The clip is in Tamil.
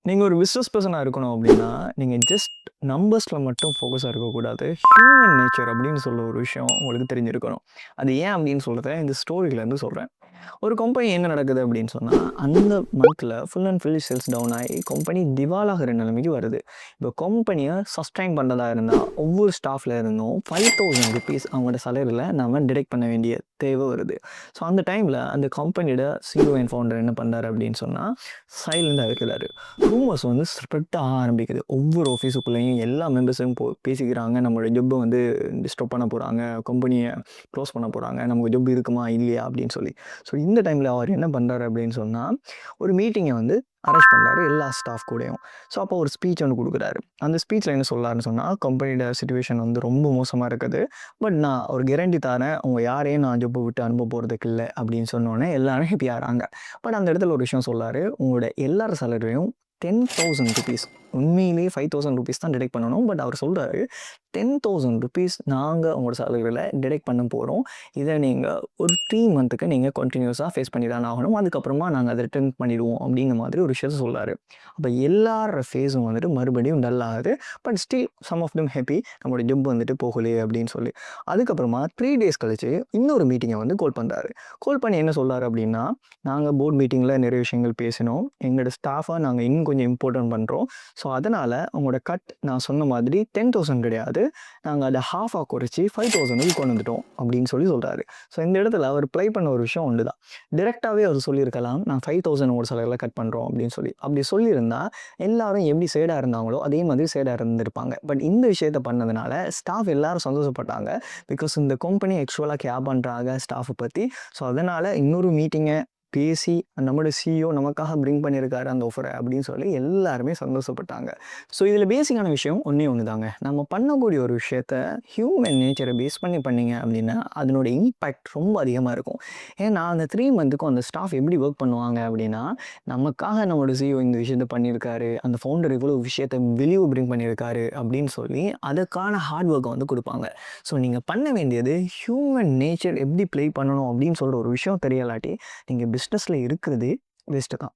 நீங்க ஒரு பிசினஸ் பெர்சனா இருக்கணும் அப்படின்னா, நீங்க ஜஸ்ட் நம்பர்ஸ்ல மட்டும் ஃபோக்கஸா இருக்கக்கூடாது. ஹியூமன் நேச்சர் அப்படின்னு சொல்ல ஒரு விஷயம் உங்களுக்கு தெரிஞ்சிருக்கணும். அது ஏன் அப்படின்னு சொல்றத இந்த ஸ்டோரியிலேருந்து சொல்றேன். ஒரு கம்பெனி என்ன நடக்குது அப்படின்னு சொன்னா, அந்த மந்த்ல full and full sales down ஆயி கம்பெனி திவாலாகிற நிலைமைக்கு வருது. இப்போ கம்பெனிய சஸ்டெயின் பண்றதா இருந்தா, ஒவ்வொரு ஸ்டாஃப்ல இருந்தும் ₹5000 அவங்களோட சேலரில நாம டிடக்ட் பண்ண வேண்டிய தேவை வருது. ஸோ அந்த டைம்ல அந்த கம்பெனியோட சிஇஓ அண்ட் ஃபவுண்டர் என்ன பண்றாரு அப்படின்னு சொன்னா, சைலண்டா இருக்கிறாரு. ரூமர்ஸ் வந்து ஸ்ப்ரெட் ஆக ஆரம்பிக்குது. ஒவ்வொரு ஆஃபீஸுக்குள்ளேயும் எல்லா மெம்பர்ஸும் பேசிக்கிறாங்க. நம்மளோட ஜாப்ப வந்து டிஸ்டர்ப் பண்ண போறாங்க. கம்பெனிய க்ளோஸ் பண்ண போறாங்க. நமக்கு ஜாப் இருக்குமா? இல்லையா? அப்படின்னு சொல்லி. ஸோ இந்த டைம்ல அவர் என்ன பண்றாரு அப்படின்னு சொன்னா, ஒரு மீட்டிங்க வந்து அரேஞ்ச் பண்றாரு எல்லா ஸ்டாஃப் கூடயும். ஸோ அப்போ ஒரு ஸ்பீச் ஒண்ணு குடுக்குறாரு. அந்த ஸ்பீச்ல என்ன சொல்றாருன்னு சொன்னா, கம்பெனியோட சிட்யூவேஷன் வந்து ரொம்ப மோசமா இருக்குது. பட் நான் ஒரு கேரண்டி தரேன். உங்க யாரையும் நான் ஜாப்ப விட்டு அனுப்ப போறதுக்கு இல்ல அப்படின்னு சொன்னோனே எல்லாரும் ஹேப்பி ஆகுறாங்க. பட் அந்த இடத்துல ஒரு விஷயம் சொல்றாரு. உங்களோட எல்லார் சேலரியும் ₹10,000 உண்மையிலேயே ₹5,000 தான் டிடக்ட் பண்ணணும். பட் அவர் சொல்றாரு, ₹10,000 நாங்க உங்களோட சேலரில டிடக்ட் பண்ண போறோம். இத நீங்க ஒரு 3 மந்த்துக்கு நீங்க கன்டினியூஸா ஃபேஸ் பண்ணி தான் ஆகணும். அதுக்கப்புறமா நாங்க அத ரிட்டர்ன் பண்ணிடுவோம் அப்படிங்கிற மாதிரி ஒரு விஷயத்த சொல்றாரு. அப்ப எல்லார் ஃபேஸும் வந்துட்டு மறுபடியும் டல் ஆகுது. But still some of them happy. நம்மளோட ஜாப் வந்துட்டு போகலையே அப்படின்னு சொல்லி. அதுக்கப்புறமா 3 டேஸ் கழிச்சு இன்னொரு மீட்டிங்க வந்து கால் பண்றாரு. கால் பண்ணி என்ன சொல்றாரு அப்படின்னா, நாங்க போர்ட் மீட்டிங்ல நிறைய விஷயங்கள் பேசினோம். எங்களோட ஸ்டாஃப நாங்க இன்னும் கொஞ்சம் இம்பார்ட்டன்ட் பண்றோம். ஸோ அதனால உங்களோட கட் நான் சொன்ன மாதிரி 10,000 கிடையாது. நாங்க அத ஹால்ஃபா குறைச்சு 5,000க்கு கொண்டு வந்துட்டோம் அப்படின்னு சொல்லி சொல்றாரு. ஸோ இந்த இடத்துல அவர் ப்ளை பண்ண ஒரு விஷயம் ஒன்று தான். டைரக்ட்டாவே அவர் சொல்லியிருக்கலாம், நான் 5,000 உங்களோட சேலரில கட் பண்றோம் அப்படின்னு சொல்லி. அப்படி சொல்லியிருந்தா எல்லாரும் எப்படி சேடா இருந்தாங்களோ, அதே மாதிரி சேடா இருந்திருப்பாங்க. பட் இந்த விஷயத்த பண்ணதுனால ஸ்டாஃப் எல்லாரும் சந்தோஷப்பட்டாங்க. பிகாஸ் இந்த கம்பெனி ஆக்சுவலா கேர் பண்றாங்க ஸ்டாஃப்ப பத்தி. ஸோ அதனால இன்னொரு மீட்டிங்க பேசி நம்மளோட சிஇஓ நமக்காக பிரிங் பண்ணியிருக்காரு அந்த ஆஃபர அப்படின்னு சொல்லி எல்லாருமே சந்தோஷப்பட்டாங்க. ஸோ இதில பேசிக்கான விஷயம் ஒண்ணே ஒண்ணு தாங்க. நம்ம பண்ணக்கூடிய ஒரு விஷயத்த ஹியூமன் நேச்சர பேஸ் பண்ணி பண்ணீங்க அப்படின்னா, அதனோட இம்பாக்ட் ரொம்ப அதிகமா இருக்கும். ஏன்னா அந்த 3 மந்த்துக்கும் அந்த ஸ்டாஃப் எப்படி வொர்க் பண்ணுவாங்க அப்படின்னா, நமக்காக நம்மளோட சிஇஓ இந்த விஷயத்த பண்ணியிருக்காரு. அந்த ஃபவுண்டர் இவ்வளோ விஷயத்த வெளிய பிரிங் பண்ணியிருக்காரு அப்படின்னு சொல்லி, அதுக்கான ஹார்ட் ஒர்க்க வந்து குடுப்பாங்க. ஸோ நீங்க பண்ண வேண்டியது ஹியூமன் நேச்சர் எப்படி ப்ளே பண்ணணும் அப்படின்னு சொல்ற ஒரு விஷயம் தெரியலாட்டி, நீங்க பிசினஸ்ல இருக்கிறதே வேஸ்ட்டு தான்.